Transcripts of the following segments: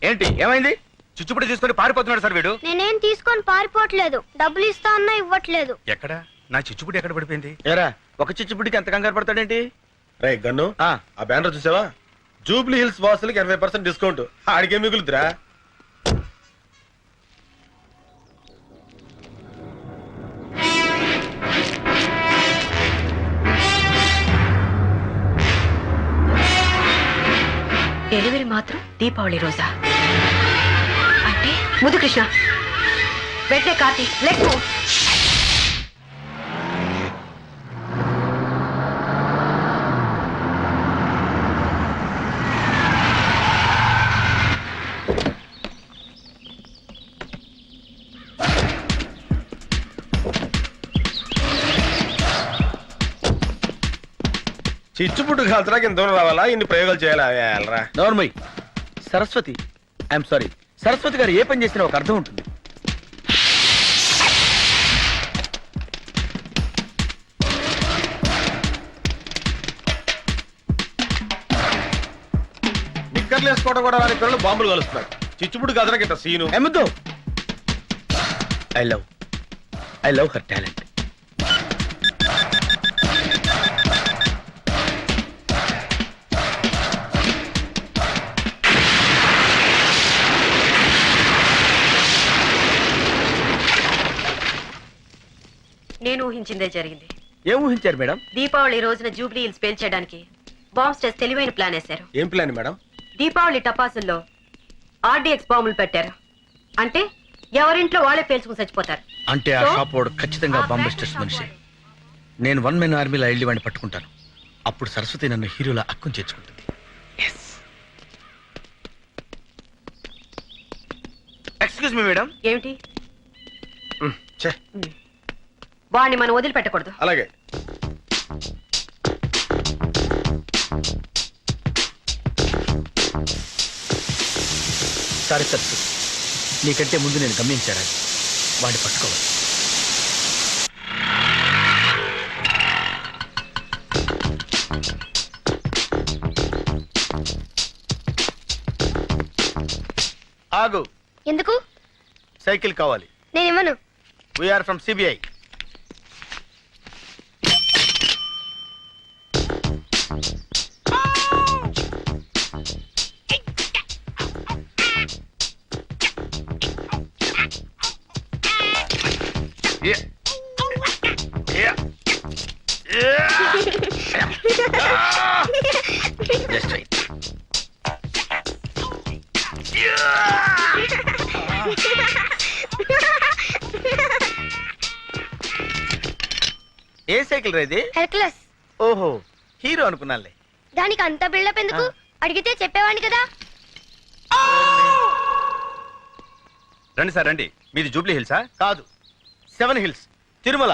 ఏంటి ఏమైంది? చిచ్చుపుడి తీసుకొని పారిపోతున్నాడు సార్ వీడు. నేనేం తీసుకొని పారిపోవట్లేదు, డబ్బులు ఇస్తా అన్నా ఇవ్వట్లేదు. ఎక్కడ నా చిచ్చుపుడి ఎక్కడ పడిపోయింది? ఏరా ఒక చిచ్చుపుడికి ఎంత కంగారు పడతాడేంటి? రే గన్ను, ఆ బ్యానర్ చూసావా? జూబ్లీ హిల్స్ వాసులకి 80% డిస్కౌంట్. ఆడికే మిగులుతురా. డెలివరీ మాత్రం దీపావళి రోజా? అంటే ముదు కృష్ణ వెంటనే కార్తీ లెక్కు. చిచ్చుపుట్టు కాల్చడానికి ఇంత దూరం రావాలా? ఇన్ని ప్రయోగాలు చేయాలా? నోర్మయ్. సరస్వతి, ఐఎమ్ సారీ, సరస్వతి గారు ఏ పని చేసినా ఒక అర్థం ఉంటుంది. నిక్కర్లు వేసుకోవడం కూడా వారి పిల్లలు బాంబులు కలుస్తున్నారు. చిచ్చుపుట్టు కాల్చడానికి ఇంత సీను ఏమద్దు. I love her talent. నేను ఊహించిందే జరిగింది. ఏం ఊహించారు మేడం? దీపావళి రోజున జూబ్లీ హిల్స్ పేల్చేయడానికి బాంబ్స్ టెస్ట్ తెలివైన ప్లాన్ వేశారు. ఏం ప్లాన్ మేడం? దీపావళి టపాసుల్లో ఆర్డీఎక్స్ బాంబులు పెట్టారు. అంటే ఎవరింట్లో వాళ్ళే పేల్చుకుని చచ్చిపోతారు. అంటే ఆ షాప్ వాడు ఖచ్చితంగా బాంబస్టర్స్ మనిషి. నేను 1 మెన్ ఆర్మీలో వెళ్ళి వాడిని పట్టుకుంటాను. అప్పుడు సరస్వతి నన్ను హీరోలా అక్కుని చేర్చుకుంటుంది. Excuse me madam. ఏమిటి? వాడిని మనం వదిలిపెట్టకూడదు. అలాగే. సారీ సరస్వతి, నీకంటే ముందు నేను గమనించారా? వాడిని పట్టుకోవాలి. ఆగు. ఎందుకు? సైకిల్ కావాలి. నేను ఇవ్వను. We are from CBI. Just right. ఏ సైకిల్ రైది? హెర్క్యులస్. ఓహో, హీరో అనుకున్నానులే. దానికి అంత బిల్డప్ ఎందుకు? అడిగితే చెప్పేవాడిని కదా. రండి సార్ రండి. మీది జూబ్లీ హిల్సా? కాదు, 7 హిల్స్, తిరుమల.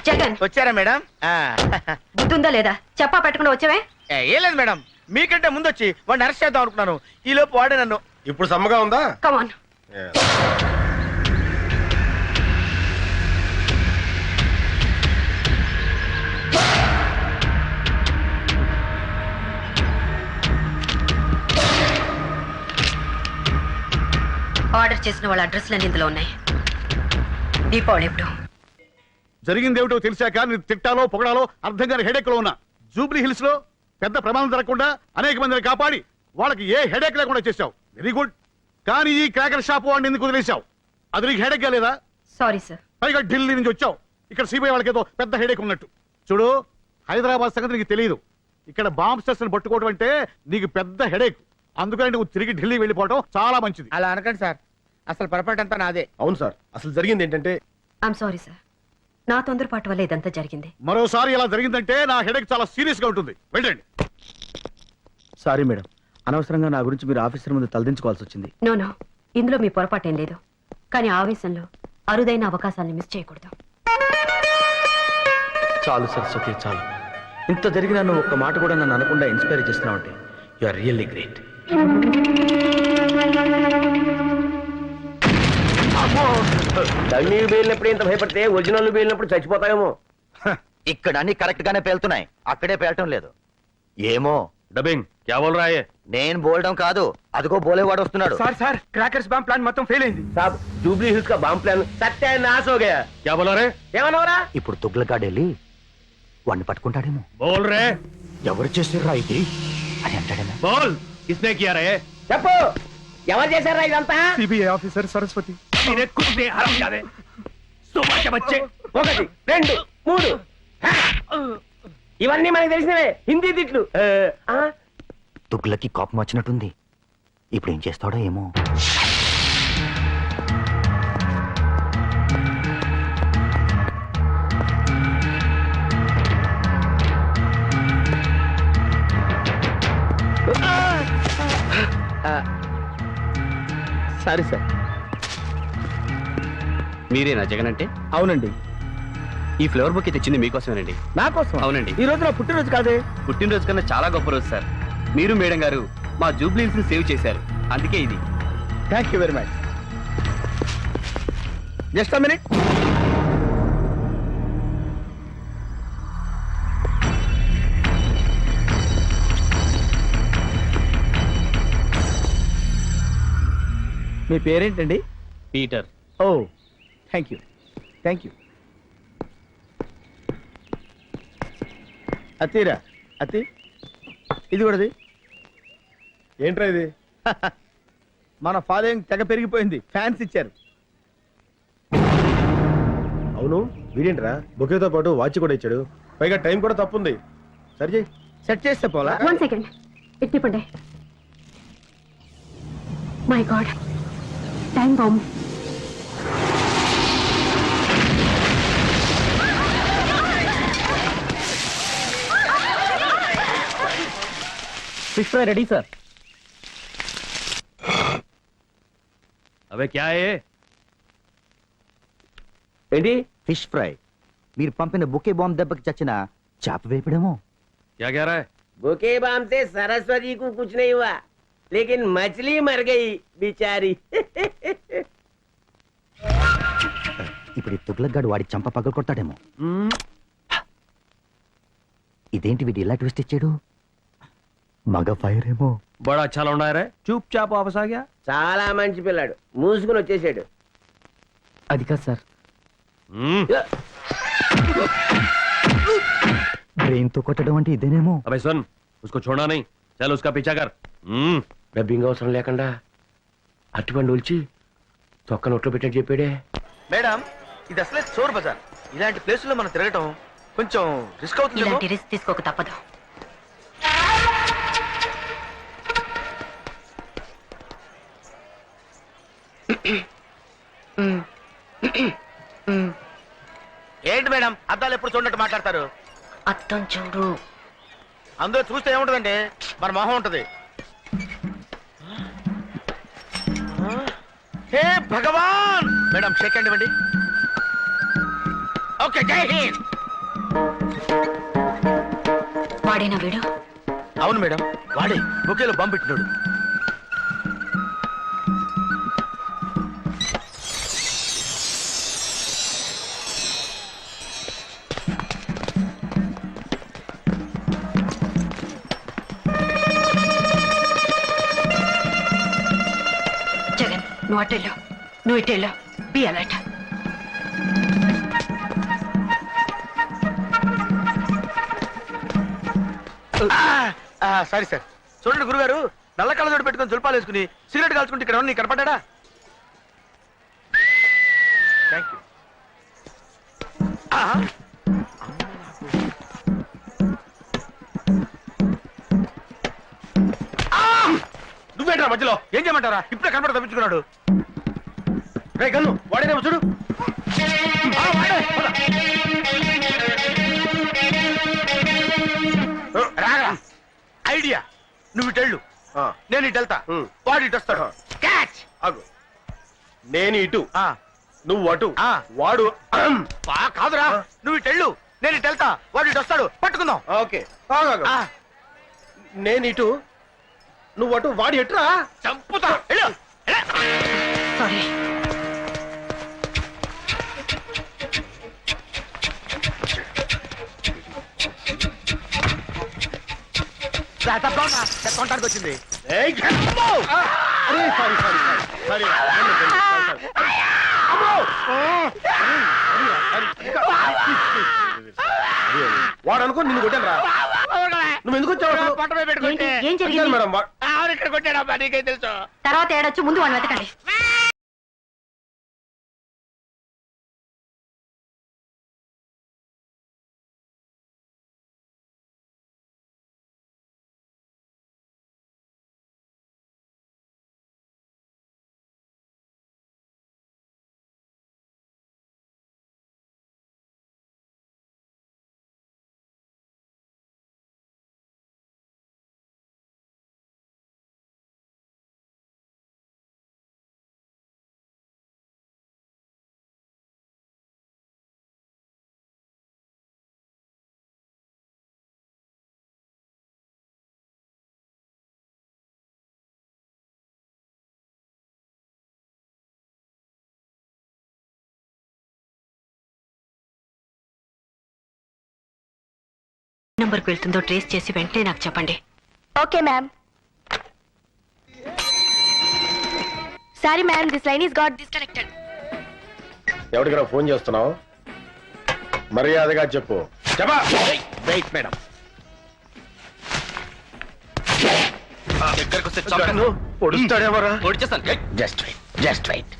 జగన్ వచ్చారా మేడం? బుద్ధుందా లేదా? చెప్పా పెట్టకుండా వచ్చావే? ఏం లేదు మేడం, మీకంటే ముందు వచ్చి వాడిని అరెస్ట్ చేద్దాం అనుకున్నాను. ఈ లోపు వాడే నన్ను. ఇప్పుడు సమ్మగా ఉందా? కమాన్. ఆర్డర్ చేసిన వాళ్ళ అడ్రస్లన్నీ ఇందులో ఉన్నాయి. దీపావళి ఎప్పుడు? జరిగిందేమిటో తెలిసాక నేను తిట్టాలో పొగడాలో అర్థం కాని హెడేక్ లో ఉన్నా. జూబ్లీ హిల్స్ లో పెద్ద ప్రమాదం జరగకుండా అనేక మందిని కాపాడి వాళ్ళకి ఏ హెడేక్ లేకుండా చేశావు. Very good. కానీ ఈ క్రాకర్ షాప్ వాడిని ఎందుకు వదిలేశావు? అది నీకు హెడేక్ గా లేదా? Sorry sir. పైగా ఢిల్లీ నుంచి వచ్చావు. ఇక్కడ సిబిఐ వాళ్ళకి ఏదో పెద్ద హెడేక్ ఉన్నట్టు. చూడు, హైదరాబాద్ సంగతి నీకు తెలియదు. ఇక్కడ బాంబ్ స్టేషన్ పట్టుకోవడం అంటే నీకు పెద్ద హెడేక్. అందుకని నువ్వు తిరిగి ఢిల్లీ వెళ్ళిపోవడం చాలా మంచిది. అలా అనకండి సార్, అసలు పొరపాటు అంతా నాదే. అవును సార్, అసలు జరిగింది ఏంటంటే ఐఎమ్ సారీ సార్. నా తొందరపాటు వల్ల ఇదంతా జరిగింది. మరోసారి ఇలా జరిగిందంటే నా హెడేక్ చాలా సీరియస్ గా ఉంటుంది. వెళ్ళండి. సారీ మేడం, అనవసరంగా నా గురించి మీరు ఆఫీసర్ ముందు తలదించుకోవాల్సి వచ్చింది. నో, ఇందులో మీ పొరపాటు ఏం లేదు. కానీ ఆవేశంలో అరుదైన అవకాశాన్ని మిస్ చేయకూడదు. చాలు సరస్వతి, చాలు. ఇంత జరిగినా నువ్వు ఒక్క మాట కూడా నన్ను అనకుండా ఇన్స్పైర్ చేస్తున్నావు అంటే you are really great. Dummy బేలినప్పుడు ఇంత భయపడితే ఒరిజినల్ బేలినప్పుడు చచ్చిపోతాయేమో. ఇక్కడ అన్ని కరెక్ట్ గానే పేలుతున్నాయి, అక్కడే పేలటం లేదు. ఏమో డబ్బింగ్ క్యా బోల్ రहा है నేను బోలడం కాదు, అదిగో బోలేవాడు వస్తున్నాడు. సార్ క్రాకర్స్ బాంబ్ ప్లాన్ మొత్తం ఫెయిల్ అయింది. साहब जुबली हिल्स का बम प्लान सत्यानाश हो गया। क्या बोला रे ఏమన్నావురా? ఇప్పుడు తుగ్లకాడు వెళ్ళి వాడిని పట్టుకుంటాడేమో. बोल रहे ఎవరు చేసారా ఇది అని అంటాడేమో. बोल किसने किया रे చెప్పు, ఎవరు చేశారా ఇదంతా? CBI officer Saraswati. इन्हें कुछ नहीं हराम जादे सुबह के बच्चे 1 2 3 ఇవన్నీ మనకి తెలిసినవే హిందీ తిట్లు. తుగ్లకి కోపం వచ్చినట్టుంది, ఇప్పుడు ఏం చేస్తాడో ఏమో. Sorry sir. మీరేనా జగన్ అంటే? అవునండి, ఈ ఫ్లేవర్ బుక్ తెచ్చింది మీకోసమేనండి. నా కోసం. అవునండి. ఈ రోజు నా పుట్టినరోజు కాదే. పుట్టినరోజు కన్నా చాలా గొప్ప రోజు సార్. మీరు మేడం గారు మా జూబ్లీస్ ని సేవ్ చేశారు, అందుకే ఇది. Thank you very much. Just a minute. మీ పేరేంటండి? పీటర్. ఓ థ్యాంక్ యూ థ్యాంక్ యూ. అతిరా అతి, ఇది కూడాది. ఏంట్రా ఇది? మన ఫాలోయింగ్ తెగ పెరిగిపోయింది, ఫ్యాన్స్ ఇచ్చారు. అవును, వీడేంట్రా బొకేతో పాటు వాచ్ కూడా ఇచ్చాడు, పైగా టైం కూడా తప్పుంది. సరి చేయి. సెట్ చేస్తే పోలా. 1 సెకండ్ ఇట్టిపండి. My god, time bomb. Fish fry ready sir. అబే క్యా హై? ఏంటి? Fish fry. మీరు పంపిన బుకే బాంబ్ దెబ్బకి చచ్చిన చేప వేపడేమో. क्या कह रहा है? बुके बाम से सरस्वती को कुछ नहीं हुआ, लेकिन मछली मर गई बेचारी। ఇప్పుడు ఈ తుగ్లక్గాడు వాడి చంప పగలు కొడతాడేమో. ఇదేంటి వీడు ఇలా ట్విస్ట్ ఇచ్చాడు? మగ ఫైర్ ఏమో. बड़ा अच्छा लौंडा है रे, चुपचाप वापस आ गया. చాలా మంచి పిల్లాడు, మూసుకుని వచ్చేసాడు. అది కాదు సార్, బ్రెయిన్ తో కొట్టడం అంటే ఇదేనేమో. अबे सुन, उसको छोड़ना नहीं, चल उसका पीछा कर. డబ్బింగ్ అవసరం లేకుండా అట్టుపండు ఒలిచి తొక్క నోట్లో పెట్టాడు చెప్పాడే. మేడం, ఇది అసలే చోర్ బజార్. ఇలాంటి ప్లేసుల్లో మనం తిరగటం కొంచెం రిస్క్ అవుతుంది. ఇలాంటి రిస్క్ తీసుకోక తప్పదు. ఏంటి మేడం, అద్దాలు ఎప్పుడు చూడనట్టు మాట్లాడతారు? అర్థం చూడు. అందులో చూస్తే ఏముంటదండి, మన మొహం ఉంటది. హే భగవాన్! మేడం షేక్ హ్యాండ్ ఇవ్వండి. ఓకే, జై హింద్. వాడేనా వీడు? అవును మేడం, వాడే బొకేలో బాంబు పెట్టినాడు. జగన్, నువ్వు అటెళ్ళు, నువ్వు ఇటెళ్ళు. Be alert. Sorry sir. చూడండి గురుగారు, నల్ల కళ్ళజోడు పెట్టుకుని చుల్పాలు వేసుకుని సిగరెట్ కాల్చుకుంటే ఇక్కడ నీకు కనపడ్డా? Thank you. నువ్వేంట్రా మధ్యలో? ఏం చేయమంటారా? ఇప్పుడే కనపడ తప్పించుకున్నాడు. రే గన్ను, వాడేనేమో చూడు. వాడే, పద. రాగా ఐడియా, నువ్వు ఇటెళ్ళు, నేను ఇటు వెళ్తా, వాడు ఇటు వస్తాడు. క్యాచ్. ఆగు. నేను ఇటు, ఆ, నువ్వు అటు, ఆ. వాడు. కాదురా, నువ్వు ఇటు వెళ్ళు, నేను ఇటు వెళ్తా, వాడు ఇటు వస్తాడు. పట్టుకుందాం. ఓకే, ఆగు, ఆగు. ఆ, నేను ఇటు, నువ్వు అటు, వాడు ఎటురా? చంపుతా. వెళ్ళు, వెళ్ళు. సారీ. కొనడానికి వచ్చింది. ఏయ్, అరే, సారీ, సారీ, సారీ, సారీ. వాడు అనుకో నిన్ను కొట్టాను రా. నువ్వు ఎందుకు వచ్చావు అసలు? ఏంటి? ఏం అడిగాను జరిగింది? మేడం ఇక్కడ కొట్టాడమ్మా, నీకేం తెలుసు? తర్వాత ఏడొచ్చు, ముందు వాడిని వెతకండి. నంబర్కి వెళ్తుందో ట్రేస్ చేసి వెంటనే నాకు చెప్పండి. Okay ma'am. Sorry ma'am, this line is got disconnected. ఎవరికైనా ఫోన్ చేస్తున్నావు? మర్యాదగా చెప్పు. చెప్పా. Wait madam. దగ్గరకు వస్తే చంపేస్తాను. పొడుస్తాడేమోరా. పొడిచేస్తాను. ఏయ్, జస్ట్ రైట్.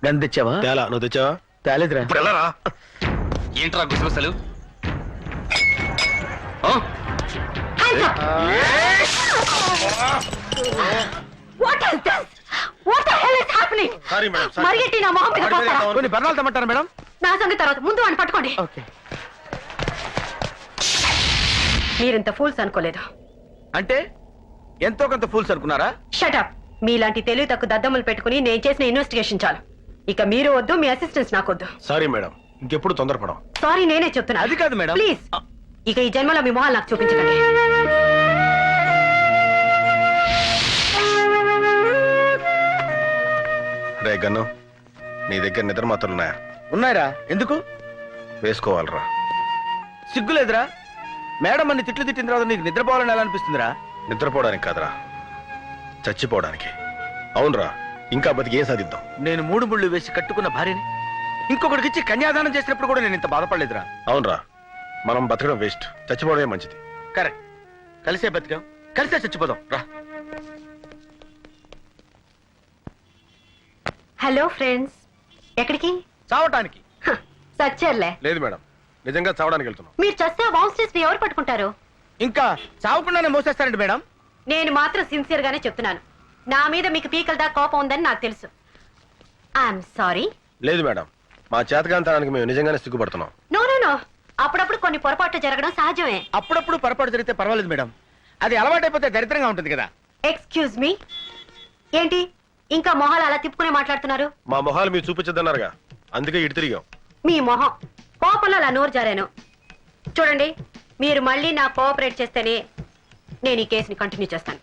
గన్ తెచ్చావా? తేలా, నువ్వు తెచ్చావా? తేలేదురా. ఇప్పుడు వెళ్ళరా? ఏంట్రా గుసగుసలు? What is this? What the hell is happening? Sorry madam, sorry. మరిగెట్టి నా మొహం మీద పోస్తారా? కొన్ని బెర్నాలు తెమ్మంటారా మేడం? నా సంగతి తర్వాత, ముందు వాడిని పట్టుకోండి. ఓకే. మీరింత ఫూల్స్ అనుకోలేదు. అంటే ఎంతో కొంత ఫూల్స్ అనుకున్నారా? షటప్. మీలాంటి తెలివి తక్కువ దద్దమ్మలు పెట్టుకుని నేను చేసిన ఇన్వెస్టిగేషన్ చాలు. ఇక మీరు వద్దు, మీ అసిస్టెంట్స్ నాకొద్దు. సారీ మేడం, ఇంకెప్పుడు తొందరపడం. సారీ, నేనే చెప్తున్నా. అది కాదు మేడం. ప్లీజ్, ఇక ఈ జన్మలో మీ మొహాలు నాకు చూపించకండి. రే గన్ను, నీ దగ్గర నిద్ర మాత్రలు ఉన్నాయా? ఉన్నాయిరా. ఎందుకు? వేసుకోవాలరా. సిగ్గులేదురా? మేడం అన్ని తిట్లు తిట్టిన తర్వాత నీకు నిద్రపోవాలని ఎలా అనిపిస్తుందిరా? నిద్రపోవడానికి కాదురా, చచ్చిపోవడానికి. అవునరా, ఇంకా బతికి ఏం సాధిద్దాం? నేను 3 ముళ్ళు వేసి కట్టుకున్న భార్యని ఇంకొకటికి ఇచ్చి కన్యాదానం చేసినప్పుడు కూడా నేను ఇంత బాధపడలేదురా. అవునరా, మనం బతకడం వేస్ట్, చచ్చిపోవడమే మంచిది. కరెక్ట్. కలిసే బతికాం, కలిసే చచ్చిపోదాం రా. Hello friends. ఎక్కడికి? చావటానికి. సచ్చేర్లే. లేదు మేడం, నిజంగా చావడానికి వెళ్తున్నాం. మీరు చస్తే వాన్స్టేస్ ఎవరు పట్టుకుంటారు? ఇంకా చావకుండానే మోసేస్తారండి మేడం. నేను మాత్రం సిన్సియర్ గానే చెప్తున్నాను. నా మీద మీకు పీకల దాకా కోపం ఉందని నాకు తెలుసు. I'm sorry. లేదు మేడం, మా చేతకాంతానికి మేము నిజంగానే సిగ్గుపడుతున్నాం. నో నో నో, అప్పుడప్పుడు కొన్ని పొరపాట్లు జరగడం సహజమే. అప్పుడప్పుడు పొరపాటు జరిగితే పర్వాలేదు మేడం, అది అలవాటైపోతే దరిద్రంగా ఉంటుంది కదా. ఎక్స్క్యూజ్ మీ, ఏంటి ఇంకా మొహాలు అలా తిప్పుకునే మాట్లాడుతున్నారు? మా మొహాలు మీరు చూపించద్దన్నారుగా, అందుకే ఇటు తిరిగాం. మీ మొహం కోపంలో అలా నోరు జారాను. చూడండి, మీరు మళ్ళీ నా కోఆపరేట్ చేస్తేనే నేను ఈ కేసుని కంటిన్యూ చేస్తాను.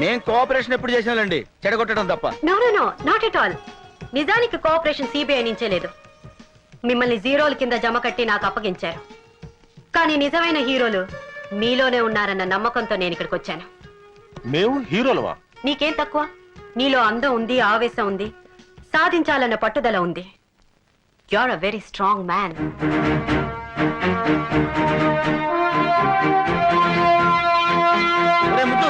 నేను కోఆపరేషన్ ఎప్పుడు చేసానండి, చెడగొట్టడం తప్ప. No no no, not at all. నిజానికి కోఆపరేషన్ సిబిఐ నుంచే లేదు. మిమ్మల్ని జీరోల కింద జమ కట్టి నాకు అప్పగించారు. కానీ నిజమైన హీరోలు మీలోనే ఉన్నారన్న నమ్మకంతో నేను ఇక్కడికి వచ్చాను. మేము హీరోలవా? నీకేం తక్కువ? నీలో అందం ఉంది, ఆవేశం ఉంది, సాధించాలన్న పట్టుదల ఉంది. You are a very strong man. ఒరే ముద్దు,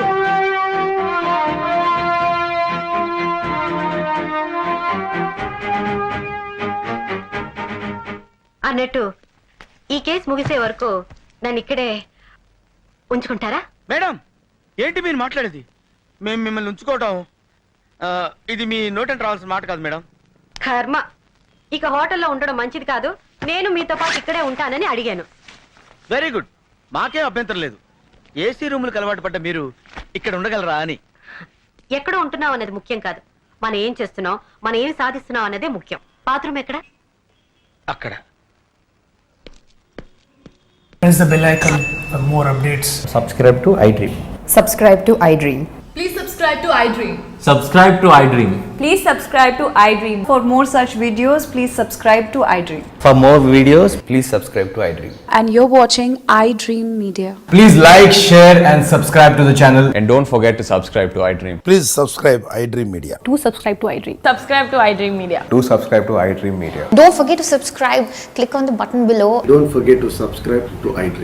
అన్నట్టు ఈ కేసు ముగిసే వరకు నన్ను ఇక్కడే ఉంచుకుంటారా? మేడం ఏంటి మీరు మాట్లాడేది? మేము మిమ్మల్ని ఉంచుకోవటం ఇది మీ నోటంటే రావాల్సిన మాట కాదు మేడం. కర్మ. ఇక హోటల్లో ఉండడం మంచిది కాదు. నేను మీతో పాటు ఇక్కడే ఉంటానని అడిగాను. వెరీ గుడ్, మాకేం అభ్యంతరం లేదు. ఏసీ రూములకు అలవాటు పడ్డ మీరు ఇక్కడ ఉండగలరా అని. ఎక్కడ ఉంటున్నావు అనేది ముఖ్యం కాదు, మనం ఏం చేస్తున్నాం, మనం ఏం సాధిస్తున్నాం అన్నదే ముఖ్యం. బాత్రూమ్ ఎక్కడ? అక్కడ. Press the bell icon for more updates. Subscribe to iDream. Subscribe to iDream. Please subscribe to iDream. Subscribe to iDream. Please subscribe to iDream. For more such videos, please subscribe to iDream. For more videos, please subscribe to iDream. And you're watching iDream Media. Please like, share, and subscribe to the channel. And don't forget to subscribe to iDream. Please subscribe I dream media. Do subscribe to iDream. Subscribe to iDream Media. Do subscribe to iDream Media. Don't forget to subscribe. Click on the button below. Don't forget to subscribe to iDream.